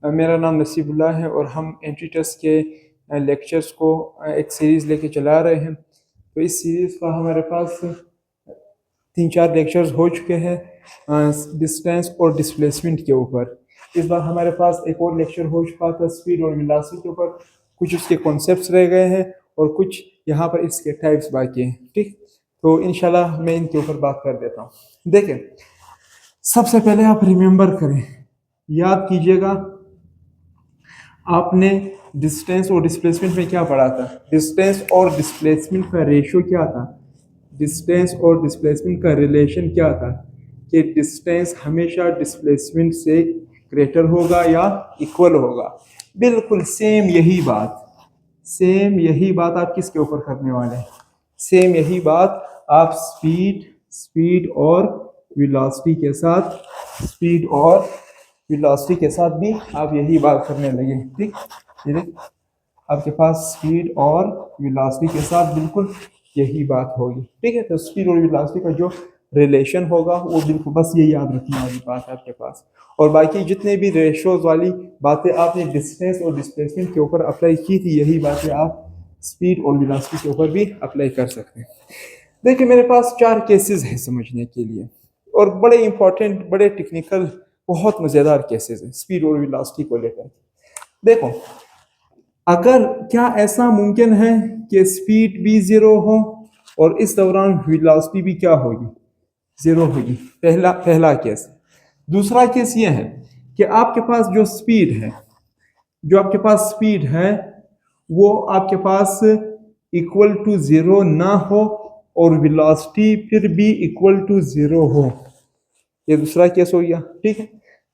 मेरा नाम नसीबुल्लाह है और हम एंट्री टेस्ट के लेक्चर्स को एक सीरीज़ लेके चला रहे हैं। तो इस सीरीज़ का हमारे पास 3-4 लेक्चर्स हो चुके हैं डिस्टेंस और डिस्प्लेसमेंट के ऊपर। इस बार हमारे पास एक और लेक्चर हो चुका था स्पीड और वेलोसिटी के ऊपर। कुछ उसके कॉन्सेप्ट्स रह गए हैं और कुछ यहाँ पर इसके टाइप्स बाकी हैं। ठीक, तो इंशाल्लाह मैं इनके ऊपर बात कर देता हूँ। देखें, सबसे पहले आप रिमेंबर करें, याद कीजिएगा, आपने डिस्टेंस और डिस्प्लेसमेंट में क्या पढ़ा था? डिस्टेंस और डिस्प्लेसमेंट का रेशियो क्या था? डिस्टेंस और डिस्प्लेसमेंट का रिलेशन क्या था? कि डिस्टेंस हमेशा डिस्प्लेसमेंट से ग्रेटर होगा या इक्वल होगा। बिल्कुल सेम यही बात आप किसके ऊपर करने वाले हैं? सेम यही बात आप स्पीड और वेलोसिटी के साथ भी आप यही बात करने लगे। ठीक, आपके पास स्पीड और वेलोसिटी के साथ बिल्कुल यही बात होगी। ठीक है, तो स्पीड और वेलोसिटी का जो रिलेशन होगा वो बिल्कुल बस ये याद रखने वाली बात है आपके पास। और बाकी जितने भी रेशोज वाली बातें आपने डिस्टेंस और डिस्प्लेसमेंट के ऊपर अप्लाई की थी, यही बातें आप स्पीड और वेलोसिटी के ऊपर भी अप्लाई कर सकते हैं। देखिए, मेरे पास 4 केसेस हैं समझने के लिए और बड़े इंपॉर्टेंट, बड़े टेक्निकल, बहुत मज़ेदार केसेस हैं स्पीड और वेलोसिटी को लेकर। देखो, अगर क्या ऐसा मुमकिन है कि स्पीड भी ज़ीरो हो और इस दौरान वेलोसिटी भी क्या होगी? ज़ीरो होगी। पहला केस। दूसरा केस ये है कि आपके पास जो आपके पास स्पीड है वो आपके पास इक्वल टू ज़ीरो ना हो और वेलोसिटी फिर भी इक्वल टू ज़ीरो हो। ये दूसरा केस हो गया। ठीक है,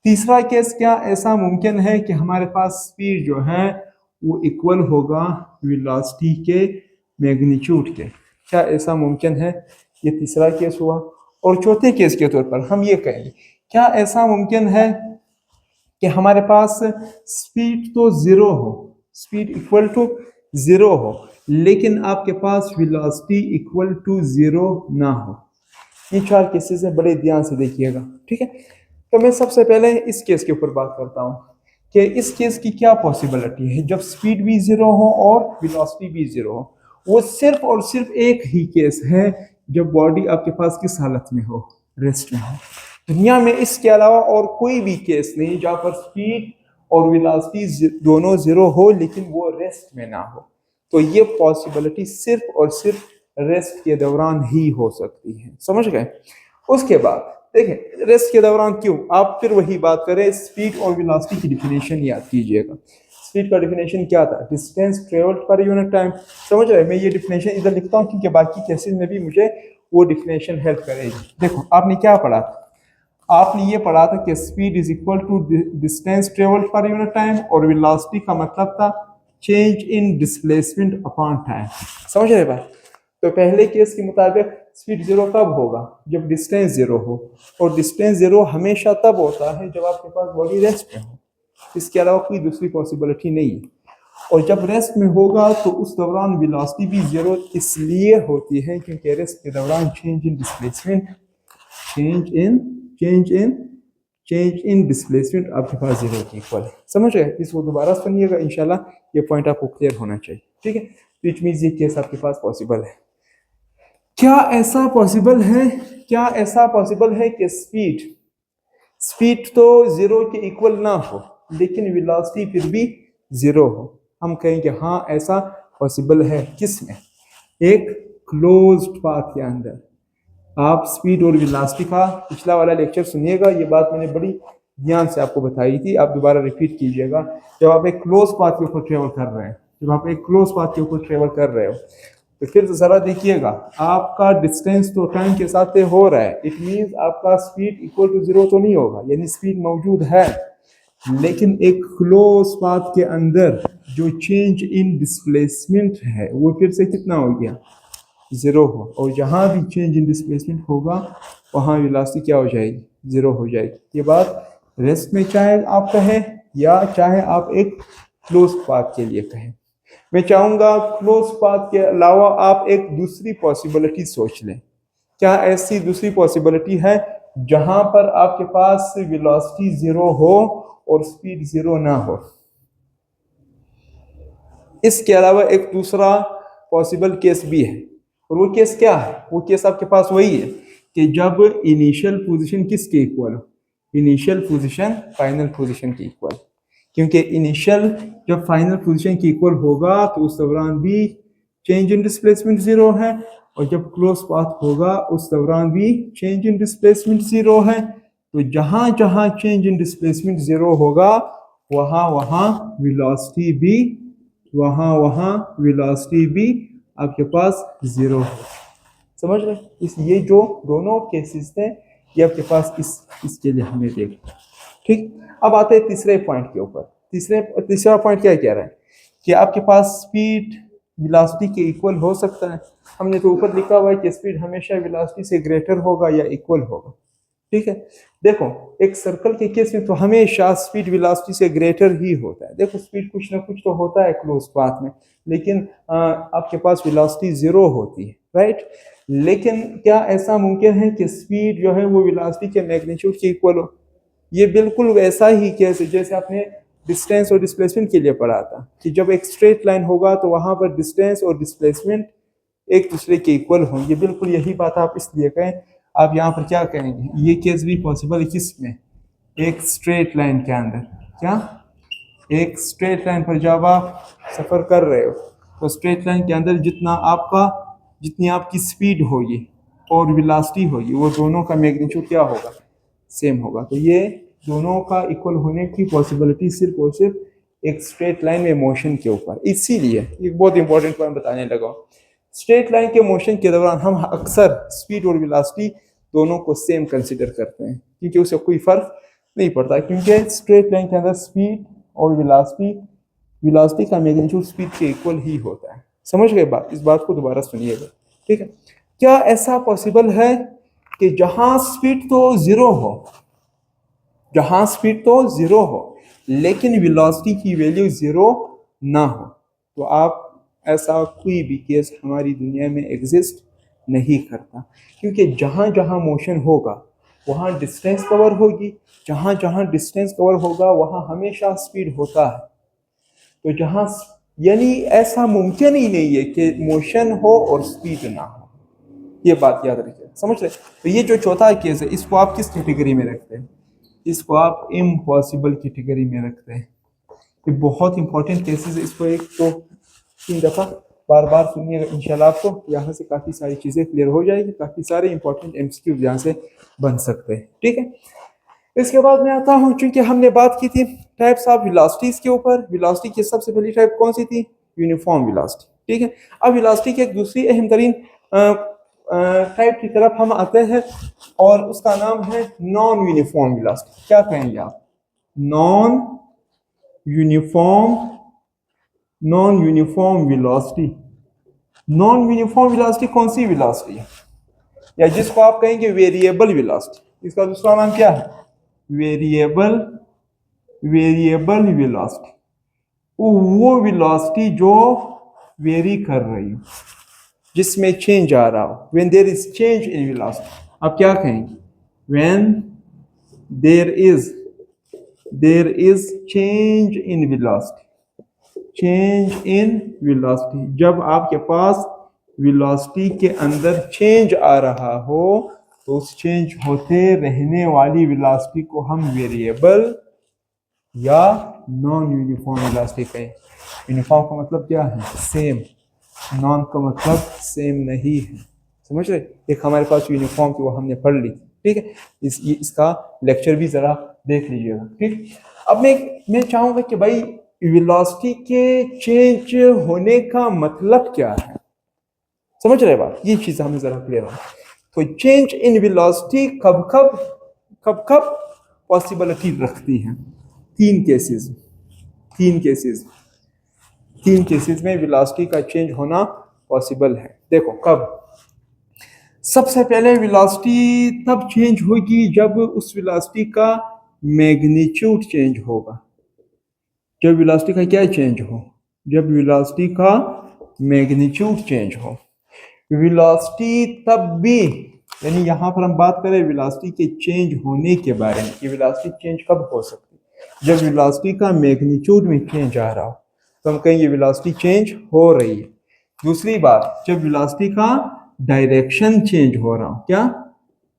तीसरा केस, क्या ऐसा मुमकिन है कि हमारे पास स्पीड जो है वो इक्वल होगा वेलोसिटी के मैग्नीट्यूड के? क्या ऐसा मुमकिन है? ये तीसरा केस हुआ। और चौथे केस के तौर पर हम ये कहेंगे, क्या ऐसा मुमकिन है कि हमारे पास स्पीड तो ज़ीरो हो, स्पीड इक्वल टू ज़ीरो हो, लेकिन आपके पास वेलोसिटी इक्वल टू ज़ीरो ना हो? ये 4 केसेस हैं, बड़े ध्यान से देखिएगा। ठीक है, तो मैं सबसे पहले इस केस के ऊपर बात करता हूँ कि इस केस की क्या पॉसिबिलिटी है जब स्पीड भी ज़ीरो हो और वेलोसिटी भी ज़ीरो हो। वो सिर्फ और सिर्फ एक ही केस है जब बॉडी आपके पास किस हालत में हो? रेस्ट में हो। दुनिया में इसके अलावा और कोई भी केस नहीं जहाँ पर स्पीड और वेलोसिटी दोनों ज़ीरो हो लेकिन वो रेस्ट में ना हो। तो ये पॉसिबिलिटी सिर्फ और सिर्फ रेस्ट के दौरान ही हो सकती है। समझ गए? उसके बाद देखें, रेस्ट के दौरान क्यों? आप फिर वही बात करें, स्पीड और वेलोसिटी की डिफिनेशन याद कीजिएगा। स्पीड का डिफिनेशन क्या था? Distance travelled per unit time. समझ रहे? मैं ये डिफिनेशन इधर लिखता हूँ क्योंकि बाकी केसेस में भी मुझे वो डिफिनेशन हेल्प करेगी। देखो, आपने क्या पढ़ा था? आपने ये पढ़ा था कि speed is equal to distance travelled per unit time और वेलोसिटी का मतलब था change in displacement upon time. समझ रहे बात? तो पहले केस के मुताबिक स्पीड ज़ीरो कब होगा? जब डिस्टेंस ज़ीरो हो, और डिस्टेंस ज़ीरो हमेशा तब होता है जब आपके पास बॉडी रेस्ट में हो। इसके अलावा कोई दूसरी पॉसिबिलिटी नहीं है। और जब रेस्ट में होगा तो उस दौरान वेलोसिटी भी ज़ीरो इसलिए होती है क्योंकि रेस्ट के दौरान चेंज इन डिस्प्लेसमेंट आपके पास ज़ीरो के इक्वल है। समझ गए? इसको दोबारा सुनिएगा, इंशाल्लाह ये पॉइंट आपको क्लियर होना चाहिए। ठीक है, विच मीन्स ये केस आपके पास पॉसिबल है। क्या ऐसा पॉसिबल है कि स्पीड तो ज़ीरो के इक्वल ना हो लेकिन वेलोसिटी फिर भी ज़ीरो हो? हम कहेंगे हाँ, ऐसा पॉसिबल है। किस में? एक क्लोज्ड पाथ के अंदर। आप स्पीड और वेलोसिटी का पिछला वाला लेक्चर सुनिएगा, ये बात मैंने बड़ी ध्यान से आपको बताई थी, आप दोबारा रिपीट कीजिएगा। जब आप एक क्लोज पाथ के ऊपर ट्रेवल कर रहे हो तो फिर ज़रा देखिएगा, आपका डिस्टेंस तो टाइम के साथ हो रहा है। इट मीन्स आपका स्पीड इक्वल टू ज़ीरो तो नहीं होगा, यानी स्पीड मौजूद है, लेकिन एक क्लोज पाथ के अंदर जो चेंज इन डिस्प्लेसमेंट है वो फिर से कितना हो गया? ज़ीरो हो। और जहाँ भी चेंज इन डिस्प्लेसमेंट होगा वहाँ वेलोसिटी क्या हो जाएगी? ज़ीरो हो जाएगी। ये बात रेस्ट में चाहे आप कहें या चाहे आप एक क्लोज पाथ के लिए कहें। मैं चाहूँगा क्लोज पाथ के अलावा आप एक दूसरी पॉसिबिलिटी सोच लें। क्या ऐसी दूसरी पॉसिबिलिटी है जहाँ पर आपके पास वेलोसिटी ज़ीरो हो और स्पीड 0 ना हो। इसके अलावा एक दूसरा पॉसिबल केस भी है, और वो केस क्या है? वो केस आपके पास वही है कि जब इनिशियल पोजीशन किसके इक्वल हो? इनिशियल पोजीशन फाइनल पोजीशन के इक्वल, क्योंकि इनिशियल जब फाइनल पोजीशन के इक्वल होगा तो उस दौरान भी चेंज इन डिस्प्लेसमेंट 0 है, और जब क्लोज पाथ होगा उस दौरान भी चेंज इन डिस्प्लेसमेंट 0 है। तो जहां जहां चेंज इन डिस्प्लेसमेंट 0 होगा वहां वहां वेलोसिटी भी आपके पास 0 है। समझ रहे? ये जो दोनों केसेस थे ये आपके पास इसके लिए हमें देख। ठीक, अब आते हैं तीसरे पॉइंट के ऊपर। तीसरा पॉइंट क्या कह रहा है कि आपके पास स्पीड वेलोसिटी के इक्वल हो सकता है। हमने तो ऊपर लिखा हुआ है कि स्पीड हमेशा वेलोसिटी से ग्रेटर होगा या इक्वल होगा। ठीक है, देखो एक सर्कल के केस में तो हमेशा स्पीड वेलोसिटी से ग्रेटर ही होता है। देखो स्पीड कुछ ना कुछ तो होता है क्लोज पाथ में, लेकिन आपके पास वेलोसिटी 0 होती है, राइट। लेकिन क्या ऐसा मुमकिन है कि स्पीड जो है वो वेलोसिटी के मैग्नीट्यूड के इक्वल हो? ये बिल्कुल वैसा ही केस है जैसे आपने डिस्टेंस और डिस्प्लेसमेंट के लिए पढ़ा था कि जब एक स्ट्रेट लाइन होगा तो वहां पर डिस्टेंस और डिस्प्लेसमेंट एक दूसरे के इक्वल होंगे। बिल्कुल यही बात आप इसलिए कहें। आप यहाँ पर क्या कहेंगे? ये केस भी पॉसिबल है किसमें? एक स्ट्रेट लाइन के अंदर। क्या? एक स्ट्रेट लाइन पर जब आप सफर कर रहे हो तो स्ट्रेट लाइन के अंदर जितनी आपकी स्पीड होगी और वेलोसिटी होगी वो दोनों का मैग्नीट्यूड क्या होगा? सेम होगा। तो ये दोनों का इक्वल होने की पॉसिबिलिटी सिर्फ और सिर्फ एक स्ट्रेट लाइन में मोशन के ऊपर। इसीलिए एक बहुत इंपॉर्टेंट पॉइंट बताने लगा, स्ट्रेट लाइन के मोशन के दौरान हम अक्सर स्पीड और वेलोसिटी दोनों को सेम कंसिडर करते हैं, क्योंकि उससे कोई फर्क नहीं पड़ता, क्योंकि स्ट्रेट लाइन के अंदर स्पीड और वेलोसिटी का मैग्नीट्यूड स्पीड के इक्वल ही होता है। समझ गए बात? इस बात को दोबारा सुनिएगा, ठीक है। क्या ऐसा पॉसिबल है कि जहां स्पीड तो 0 हो लेकिन वेलोसिटी की वैल्यू 0 ना हो? तो आप ऐसा कोई भी केस हमारी दुनिया में एग्जिस्ट नहीं करता, क्योंकि जहां जहां मोशन होगा वहां डिस्टेंस कवर होगी, जहां जहां डिस्टेंस कवर होगा वहां हमेशा स्पीड होता है। तो जहां यानी ऐसा मुमकिन ही नहीं है कि मोशन हो और स्पीड ना हो। ये बात याद रखिए, समझ रहे? तो ये जो चौथा केस है इसको आप किस कैटेगरी में रखते हैं? इसको आप इम्पॉसिबल कैटेगरी में रखते हैं। ये बहुत इंपॉर्टेंट केसेस है, इसको एक तो 3 दफा बार बार सुनिएगा, इंशाल्लाह आपको यहाँ से काफ़ी सारी चीज़ें क्लियर हो जाएगी, काफ़ी सारे इंपॉर्टेंट एमसीक्यू यहाँ से बन सकते हैं, ठीक है। इसके बाद मैं आता हूँ, चूंकि हमने बात की थी टाइप्स ऑफ वेलोसिटीज के ऊपर। वेलोसिटी की सबसे पहली टाइप कौन सी थी? यूनिफॉर्म वेलोसिटी, ठीक है। अब वेलोसिटी की एक दूसरी अहम तरीन टाइप की तरफ हम आते हैं और उसका नाम है नॉन यूनिफॉर्म वेलोसिटी। क्या कहेंगे आप? Non uniform velocity. Non uniform velocity कौन सी वेलोसिटी है? या जिसको आप कहेंगे वेरिएबल वेलोसिटी। इसका दूसरा नाम क्या है? Variable velocity. वो वेलोसिटी जो वेरी कर रही हो, जिसमें चेंज आ रहा हो। When there is change in velocity, आप क्या कहेंगे? When there is change in velocity. जब आपके पास वेलोसिटी के अंदर चेंज आ रहा हो तो उस चेंज होते रहने वाली वेलोसिटी को हम वेरिएबल या नॉन यूनिफॉर्म वेलोसिटी कहें। यूनिफॉर्म का मतलब क्या है? सेम। नॉन का मतलब सेम नहीं है। समझ रहे? एक हमारे पास यूनिफॉर्म की वो हमने पढ़ ली, ठीक है। इसका लेक्चर भी जरा देख लीजिएगा, ठीक। अब मैं चाहूंगा कि भाई वेलोसिटी के चेंज होने का मतलब क्या है? समझ रहे बात? ये चीज हमें जरा क्लियर हो। तो चेंज इन वेलोसिटी कब कब पॉसिबिलिटी रखती है? तीन केसेस में वेलोसिटी का चेंज होना पॉसिबल है। देखो कब? सबसे पहले वेलोसिटी तब चेंज होगी जब उस वेलोसिटी का मैग्नीट्यूड चेंज होगा। जब वेलोसिटी का क्या चेंज हो? जब वेलोसिटी का मैग्नीट्यूड चेंज हो। वेलोसिटी तब भी, यानी यहां पर हम बात करें वेलोसिटी के चेंज होने के बारे में कि वेलोसिटी चेंज कब हो सकती है। जब वेलोसिटी का मैग्नीट्यूड में चेंज आ रहा हो तो हम कहेंगे वेलोसिटी चेंज हो रही है। दूसरी बात, जब वेलोसिटी का डायरेक्शन चेंज हो रहा हो, क्या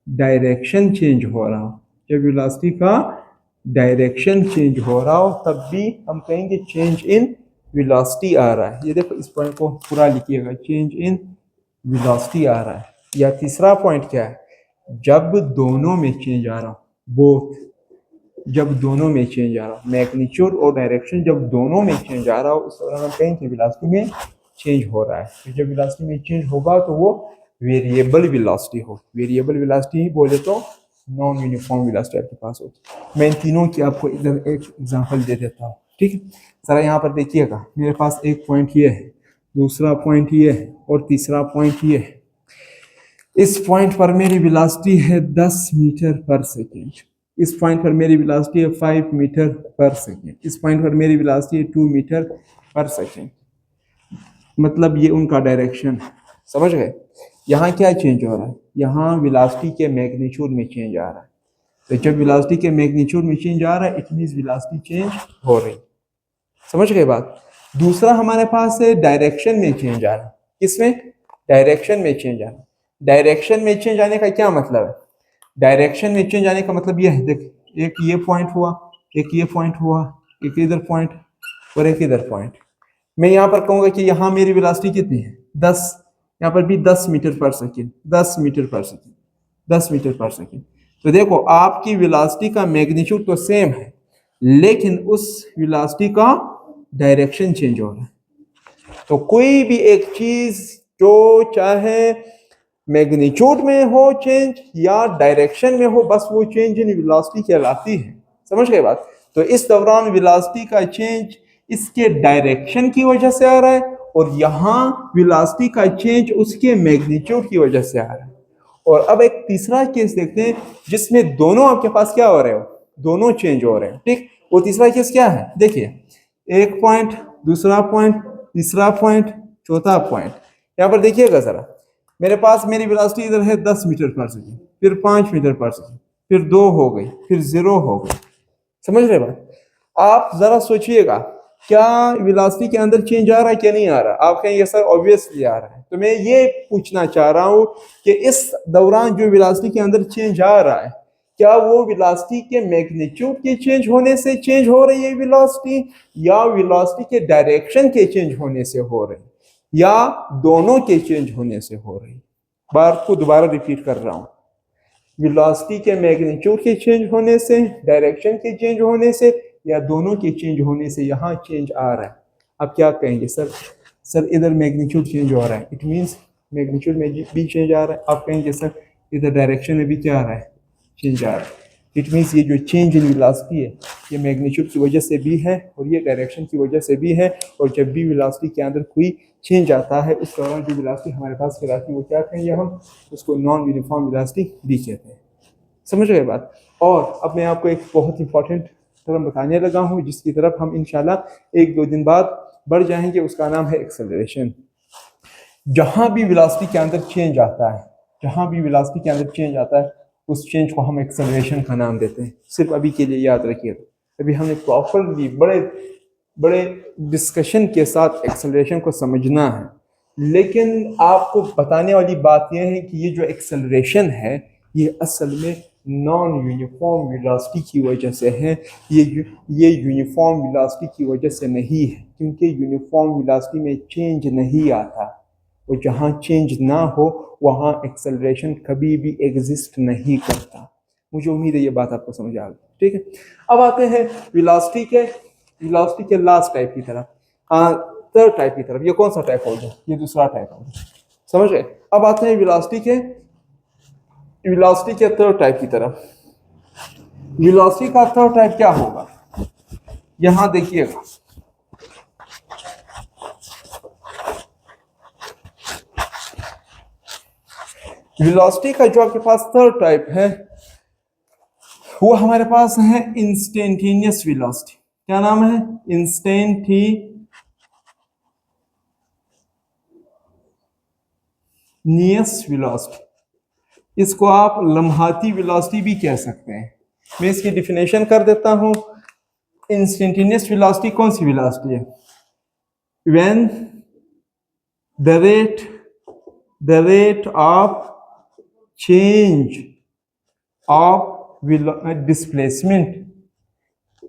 डायरेक्शन चेंज हो रहा हो, जब वेलोसिटी का डायरेक्शन चेंज हो रहा हो तब भी हम कहेंगे चेंज इन वेलोसिटी आ रहा है। ये देखो इस पॉइंट को पूरा लिखिएगा, चेंज इन वेलोसिटी आ रहा है। या तीसरा पॉइंट क्या है, जब दोनों में चेंज आ रहा हो, बोथ, जब दोनों में चेंज आ रहा हो, मैग्नीट्यूड और डायरेक्शन जब दोनों में चेंज आ रहा हो उस दौरान हम कहेंगे वेलोसिटी में चेंज हो रहा है। तो जब वेलोसिटी में चेंज होगा तो वो वेरिएबल वेलोसिटी हो। वेरिएबल वेलोसिटी ही बोले तो नॉन यूनिफॉर्म वेलोसिटी आपके पास होगी। मैं इन तीनों की आपको इधर एक एग्जांपल दे देता हूँ, ठीक है। जरा यहाँ पर देखिएगा, मेरे पास एक पॉइंट ये है, दूसरा पॉइंट ये है और तीसरा पॉइंट ये है। इस पॉइंट पर मेरी वेलोसिटी है 10 मीटर पर सेकेंड, इस पॉइंट पर मेरी वेलोसिटी है 5 मीटर पर सेकेंड, इस पॉइंट पर मेरी वेलोसिटी है 2 मीटर पर सेकेंड। मतलब ये उनका डायरेक्शन, समझ गए। यहाँ क्या चेंज हो रहा है, यहाँ वेलोसिटी के मैग्नीट्यूड में चेंज आ रहा है। तो जब वेलोसिटी के मैग्नीट्यूड में चेंज आ रहा है इट मींस वेलोसिटी चेंज हो रही, समझ गए बात। दूसरा हमारे पास है डायरेक्शन में चेंज आ रहा है। किसमें, डायरेक्शन में चेंज आ रहा है। डायरेक्शन में चेंज आने का क्या मतलब है, डायरेक्शन में चेंज आने का मतलब ये है, देख एक ये पॉइंट हुआ, एक ये पॉइंट हुआ, एक इधर पॉइंट और एक इधर पॉइंट। मैं यहाँ पर कहूँगा कि यहाँ मेरी वेलोसिटी कितनी है 10, यहाँ पर भी 10 मीटर पर सेकेंड, 10 मीटर पर सेकेंड, 10 मीटर पर सेकेंड। तो देखो आपकी वेलोसिटी का मैग्नीट्यूड तो सेम है लेकिन उस वेलोसिटी का डायरेक्शन चेंज हो रहा है। तो कोई भी एक चीज जो चाहे मैग्नीट्यूड में हो चेंज या डायरेक्शन में हो, बस वो चेंज इन वेलोसिटी कहलाती है, समझ गए बात। तो इस दौरान वेलोसिटी का चेंज इसके डायरेक्शन की वजह से आ रहा है और यहाँ वेलोसिटी का चेंज उसके मैग्नीट्यूड की वजह से आ रहा है। और अब एक तीसरा केस देखते हैं जिसमें दोनों आपके पास क्या हो रहे हो, दोनों चेंज हो रहे हैं, ठीक। वो तीसरा केस क्या है, देखिए एक पॉइंट, दूसरा पॉइंट, तीसरा पॉइंट, चौथा पॉइंट। यहाँ पर देखिएगा जरा, मेरे पास मेरी वेलोसिटी इधर है 10 मीटर पर सेकेंड, फिर 5 मीटर पर सेकेंड, फिर 2 हो गई, फिर 0 हो गई, समझ रहे बात। आप जरा सोचिएगा क्या वेलोसिटी के अंदर चेंज आ रहा है क्या नहीं आ रहा। आप कहेंगे सर ऑब्वियसली आ रहा है। तो मैं ये पूछना चाह रहा हूँ कि इस दौरान जो वेलोसिटी के अंदर चेंज आ रहा है क्या वो वेलोसिटी के मैग्नीट्यूड के चेंज होने से चेंज हो रही है वेलोसिटी, या वेलोसिटी के डायरेक्शन के चेंज होने से हो रही, या दोनों के चेंज होने से हो रही। बात को दोबारा रिपीट कर रहा हूँ, वेलोसिटी के मैग्नीट्यूड के चेंज होने से, डायरेक्शन के चेंज होने से, या दोनों के चेंज होने से यहाँ चेंज आ रहा है। आप क्या कहेंगे सर इधर मैग्नीट्यूड चेंज हो रहा है, इट मींस मैग्नीट्यूड में भी चेंज आ रहा है। आप कहेंगे सर इधर डायरेक्शन में भी क्या आ रहा है, चेंज आ रहा है। इट मीन्स ये जो चेंज इन वेलोसिटी है ये मैग्नीट्यूड की वजह से भी है और ये डायरेक्शन की वजह से भी है। और जब भी वेलोसिटी के अंदर कोई चेंज आता है उस दौरान जो वेलोसिटी हमारे पास कहलाती है वो क्या कहेंगे हम, उसको नॉन यूनिफॉर्म वेलोसिटी भी कहते हैं, समझ रहे बात। और अब मैं आपको एक बहुत इंपॉर्टेंट टर्म बताने लगा हूँ जिसकी तरफ हम इंशाल्लाह 1-2 दिन बाद बढ़ जाएंगे, उसका नाम है एक्सेलरेशन। जहाँ भी वेलोसिटी के अंदर चेंज आता है, जहाँ भी वेलोसिटी के अंदर चेंज आता है उस चेंज को हम एक्सेलरेशन का नाम देते हैं। सिर्फ अभी के लिए याद रखिएगा, अभी हमने प्रॉपरली बड़े डिस्कशन के साथ एक्सेलरेशन को समझना है। लेकिन आपको बताने वाली बात यह है कि ये जो एक्सेलरेशन है ये असल में नॉन यूनिफॉर्म वेलोसिटी की वजह से है। ये यूनिफॉर्म वेलोसिटी की वजह से नहीं है, क्योंकि यूनिफॉर्म वेलोसिटी में चेंज नहीं आता और जहाँ चेंज ना हो वहाँ एक्सेलरेशन कभी भी एग्जिस्ट नहीं करता। मुझे उम्मीद है ये बात आपको समझ आ गई, ठीक है। अब आते हैं वेलोसिटी के लास्ट टाइप की तरफ, थर्ड टाइप की तरफ। ये कौन सा टाइप हो गया, ये दूसरा टाइप हो गया, समझ गए। अब आते हैं वेलोसिटी के थर्ड टाइप की तरफ। वेलोसिटी का थर्ड टाइप क्या होगा, यहां देखिएगा। वेलोसिटी का जो आपके पास थर्ड टाइप है वो हमारे पास है इंस्टेंटेनियस वेलोसिटी। क्या नाम है, इंस्टेंटेनियस वेलोसिटी। इसको आप लम्हाती वेलोसिटी भी कह सकते हैं। मैं इसकी डिफिनेशन कर देता हूं। इंस्टेंटेनियस वेलोसिटी कौन सी वेलोसिटी है? When the rate of change of displacement,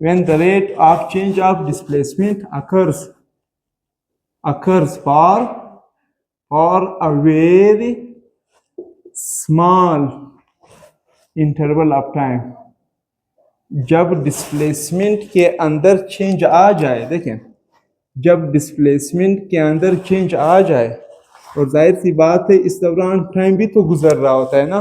when the rate of change of displacement occurs for a very small interval of time, जब डिस्प्लेसमेंट के अंदर चेंज आ जाए, देखें जब डिस्प्लेसमेंट के अंदर चेंज आ जाए, और जाहिर सी बात है इस दौरान टाइम भी तो गुजर रहा होता है ना,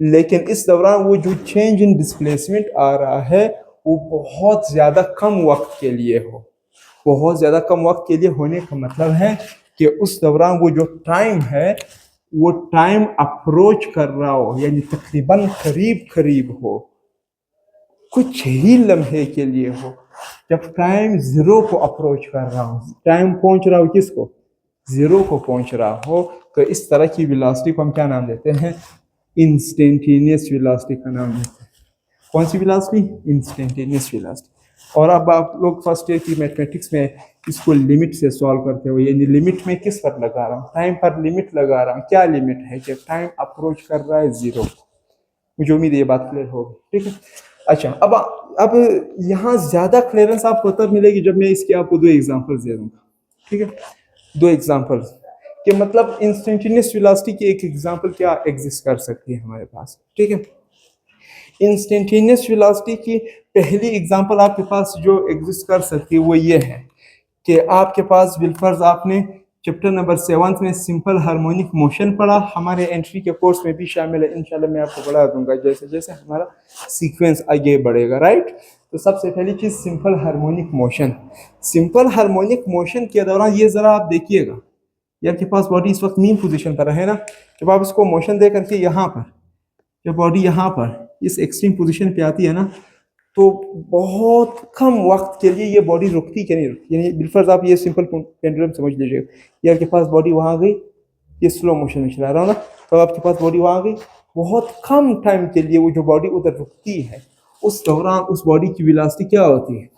लेकिन इस दौरान वो जो चेंज इन डिस्प्लेसमेंट आ रहा है वो बहुत ज़्यादा कम वक्त के लिए हो। बहुत ज़्यादा कम वक्त के लिए होने का मतलब है कि उस दौरान वो जो टाइम है वो टाइम अप्रोच कर रहा हो, यानी तकरीबन करीब करीब हो, कुछ ही लम्हे के लिए हो। जब टाइम ज़ीरो को अप्रोच कर रहा हो, टाइम पहुंच रहा हो किसको? ज़ीरो को पहुंच रहा हो, तो इस तरह की वेलोसिटी को हम क्या नाम देते हैं? इंस्टेंटेनियस वेलोसिटी का नाम देते हैं। कौन सी वेलोसिटी? Instantaneous velocity. और अब आप लोग फर्स्ट ईयर की मैथमेटिक्स में इसको लिमिट से सॉल्व करते हो, यानी लिमिट में किस पर लगा रहा हूँ? टाइम पर लिमिट लगा रहा हूँ। क्या लिमिट है? कि टाइम अप्रोच कर रहा है ज़ीरो। मुझे उम्मीद है ये बात क्लियर होगी, ठीक है। अच्छा, अब यहाँ ज़्यादा क्लियरेंस आपको तब मिलेगी जब मैं इसके आपको 2 एग्जांपल्स दे दूँगा, ठीक है। 2 एग्जांपल्स कि मतलब इंस्टेंटेनियस वेलोसिटी की एक एग्जांपल क्या एग्जिस्ट कर सकती है हमारे पास, ठीक है। इंस्टेंटेनियस वेलोसिटी की पहली एग्जांपल आपके पास जो एग्जिस्ट कर सकती है वो ये है कि आपके पास बिलफर्ज आपने चैप्टर नंबर 7 में सिंपल हार्मोनिक मोशन पढ़ा, हमारे एंट्री के कोर्स में भी शामिल है, इंशाल्लाह मैं आपको बढ़ा दूंगा जैसे जैसे हमारा सीक्वेंस आगे बढ़ेगा, राइट। तो सबसे पहली चीज़ simple harmonic motion. Simple harmonic motion के दौरान ये ज़रा आप देखिएगा, ये आपके पास बॉडी इस वक्त मीन पोजीशन पर है ना, जब आप इसको मोशन दे करके यहाँ पर, जब बॉडी यहाँ पर इस एक्सट्रीम पोजीशन पे आती है ना, तो बहुत कम वक्त के लिए ये बॉडी रुकती कि नहीं रुकती। यानी बिलफर्ज आप ये सिंपल पेंडुलम समझ लीजिएगा, ये आपके पास बॉडी वहाँ गई, ये स्लो मोशन में चला रहा हूँ ना, तो आपके पास बॉडी वहाँ गई, बहुत कम टाइम के लिए वो जो बॉडी उधर रुकती है, उस दौरान उस बॉडी की वेलोसिटी क्या होती है?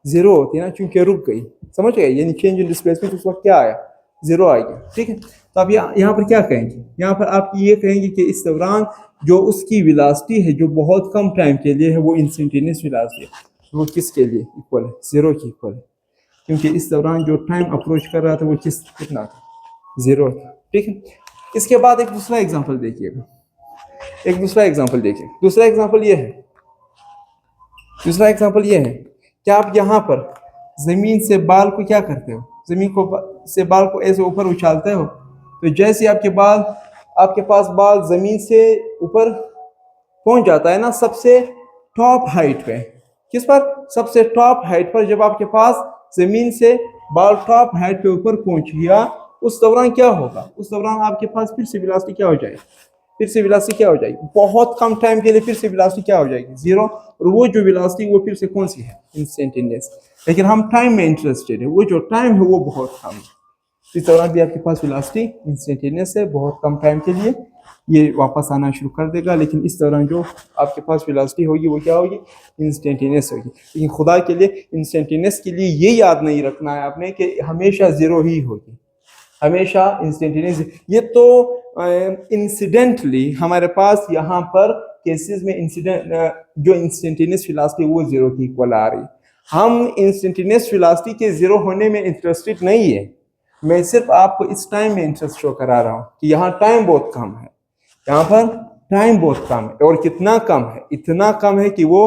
ज़ीरो होती है ना, क्योंकि रुक गई, समझ गए। यानी चेंज इन डिस्प्लेसमेंट उस वक्त क्या आया? ज़ीरो आ गया, ठीक है। तो आप यहाँ पर क्या कहेंगे? यहाँ पर आप ये कहेंगे कि इस दौरान जो उसकी वेलोसिटी है जो बहुत कम टाइम के लिए है वो इंस्टेंटेनियस वेलोसिटी है, वो किसके लिए इक्वल है? ज़ीरो की इक्वल है, क्योंकि इस दौरान जो टाइम अप्रोच कर रहा था वो कितना था? ज़ीरो था, ठीक है। इसके बाद एक दूसरा एग्जांपल देखिएगा, एक दूसरा एग्जांपल देखिए। दूसरा एग्जांपल ये है, दूसरा एग्जांपल ये है कि आप यहाँ पर ज़मीन से बाल को क्या करते हो? ज़मीन को से बाल को ऐसे ऊपर उछालते हो, तो जैसे आपके पास बाल ज़मीन से ऊपर पहुंच जाता है ना, सबसे टॉप हाइट पे, किस पर? सबसे टॉप हाइट पर जब आपके पास ज़मीन से बाल टॉप हाइट पे ऊपर पहुंच गया, उस दौरान क्या होगा? उस दौरान आपके पास फिर से वेलोसिटी क्या हो जाएगी? फिर से वेलोसिटी क्या हो जाएगी? बहुत कम टाइम के लिए फिर से वेलोसिटी क्या हो जाएगी? ज़ीरो। और वो जो वेलोसिटी वो फिर से कौन सी है? इंस्टेंटेनियस। लेकिन हम टाइम में इंटरेस्टेड है, वो जो टाइम है वो बहुत कम है। इस दौरान भी आपके पास वेलोसिटी इंस्टेंटेनियस है, बहुत कम टाइम के लिए ये वापस आना शुरू कर देगा, लेकिन इस दौरान जो आपके पास वेलोसिटी होगी वो क्या होगी? इंस्टेंटेनियस होगी। लेकिन खुदा के लिए इंस्टेंटेनियस के लिए ये याद नहीं रखना है आपने कि हमेशा ज़ीरो ही होगी, हमेशा इंस्टेंटेनियस। ये तो इंसिडेंटली हमारे पास यहाँ पर केसेस में जो इंस्टेंटेनियस वेलोसिटी वो ज़ीरो की इक्वल आ रही। हम इंस्टेंटेनियस वेलोसिटी के ज़ीरो होने में इंटरेस्टेड नहीं है, मैं सिर्फ आपको इस टाइम में इंटरेस्ट शो करा रहा हूँ कि यहाँ टाइम बहुत कम है, यहाँ पर टाइम बहुत कम है। और कितना कम है? इतना कम है कि वो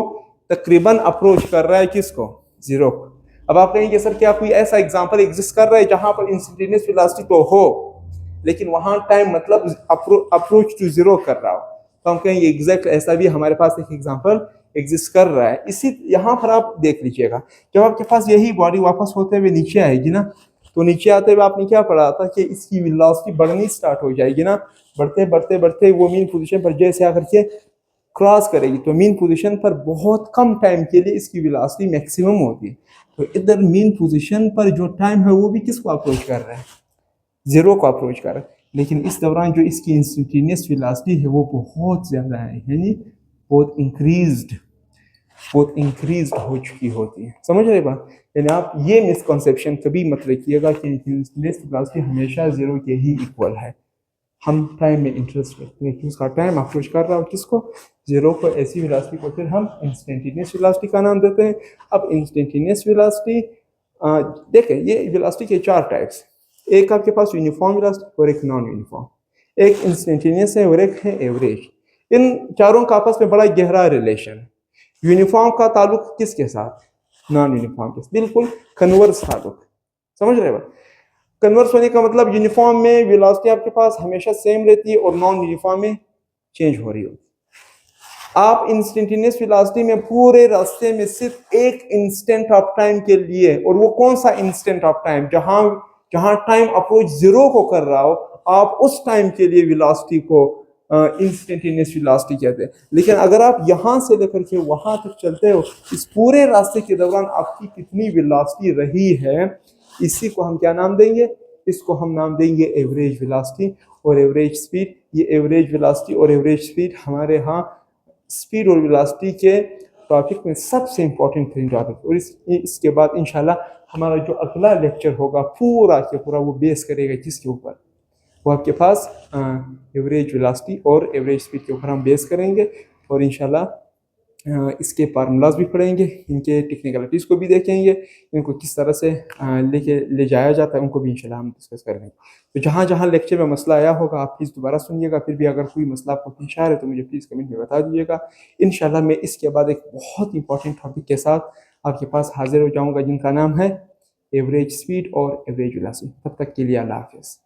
तकरीबन अप्रोच कर रहा है किसको? ज़ीरो को। अब आप कहेंगे सर क्या कोई ऐसा एग्जांपल एग्जिस्ट कर रहा है जहाँ पर इंस्टेंटेनियस वेलोसिटी तो हो लेकिन वहाँ टाइम मतलब अप्रोच टू ज़ीरो कर रहा हो? तो हम कहेंगे एग्जैक्ट ऐसा भी हमारे पास एक एग्जाम्पल एग्जिस्ट कर रहा है। इसी यहाँ पर आप देख लीजिएगा, जब आपके पास यही बॉडी वापस होते हुए नीचे आएगी ना, तो नीचे आते हुए आपने क्या पढ़ा था कि इसकी वेलोसिटी बढ़नी स्टार्ट हो जाएगी ना, बढ़ते बढ़ते बढ़ते वो मीन पोजीशन पर जैसे आकर के क्रॉस करेगी, तो मीन पोजीशन पर बहुत कम टाइम के लिए इसकी वेलोसिटी मैक्सिमम होती है। तो इधर मीन पोजीशन पर जो टाइम है वो भी किसको अप्रोच कर रहा है? ज़ीरो को अप्रोच कर रहा है। लेकिन इस दौरान जो इसकी इंस्टेंटेनियस वेलोसिटी है वो बहुत ज़्यादा है, यानी बहुत इंक्रीज्ड। बहुत इंक्रीज हो चुकी होती है। समझ रहे बात? यानी आप ये मिसकॉन्सेप्शन कभी मत रखिएगा कि इंस्टेंटेनियस वेलोसिटी हमेशा जीरो के ही इक्वल है। हम टाइम में इंटरेस्ट रखते हैं कि उसका टाइम अप्रोच कर रहा हो किसको, जीरो को, ऐसी वेलोसिटी को फिर हम इंस्टेंटेनियस वेलोसिटी का नाम देते हैं। अब इंस्टेंटेनियस वेलोसिटी देखें, ये वेलोसिटी के चार टाइप्स, एक आपके पास यूनिफॉर्म वेलोसिटी और एक नॉन यूनिफॉर्म, एक इंस्टेंटेनियस है और एक है एवरेज। इन चारों का आपस में बड़ा गहरा रिलेशन है। यूनिफॉर्म का ताल्लुक किसके साथ? नॉन यूनिफॉर्म के साथ, बिल्कुल कन्वर्स ताल्लुक। समझ रहे हो? कन्वर्स होने का मतलब यूनिफॉर्म में वेलोसिटी आपके पास हमेशा सेम रहती है और नॉन यूनिफॉर्म में चेंज हो रही होती है। आप इंस्टेंटेनियस वेलोसिटी में पूरे रास्ते में सिर्फ एक इंस्टेंट ऑफ टाइम के लिए, और वो कौन सा इंस्टेंट ऑफ टाइम, जहां जहां टाइम अप्रोच जीरो को कर रहा हो, आप उस टाइम के लिए वेलोसिटी को इंस्टेंटेनियस वेलोसिटी कहते हैं। लेकिन अगर आप यहां से लेकर के वहां तक चलते हो, इस पूरे रास्ते के दौरान आपकी कितनी वेलोसिटी रही है, इसी को हम क्या नाम देंगे? इसको हम नाम देंगे एवरेज वेलोसिटी और एवरेज स्पीड। ये एवरेज वेलोसिटी और एवरेज स्पीड हमारे यहाँ स्पीड और वेलोसिटी के टॉपिक में सबसे इम्पोर्टेंट थिंग टॉपिक। और इसके बाद इंशाल्लाह हमारा जो अगला लेक्चर होगा पूरा के पूरा वो बेस करेगा किसके ऊपर? वो आपके पास एवरेज वेलोसिटी और एवरेज स्पीड के ऊपर हम बेस करेंगे। और इंशाल्लाह इसके फार्मूलाज भी पढ़ेंगे, इनके टेक्निकलिटीज़ को भी देखेंगे, इनको किस तरह से ले जाया जाता है उनको भी इंशाल्लाह हम डिस्कस करेंगे। तो जहाँ जहाँ लेक्चर में मसला आया होगा आप प्लीज़ दोबारा सुनिएगा। फिर भी अगर कोई मसला आपको पेश आ रहा है तो मुझे प्लीज़ कमेंट में बता दीजिएगा। इंशाल्लाह मैं इसके बाद एक बहुत इंपॉर्टेंट टॉपिक के साथ आपके पास हाजिर हो जाऊँगा, जिनका नाम है एवरेज स्पीड और एवरेज वेलोसिटी। तब तक के लिए अल्लाह हाफिज़।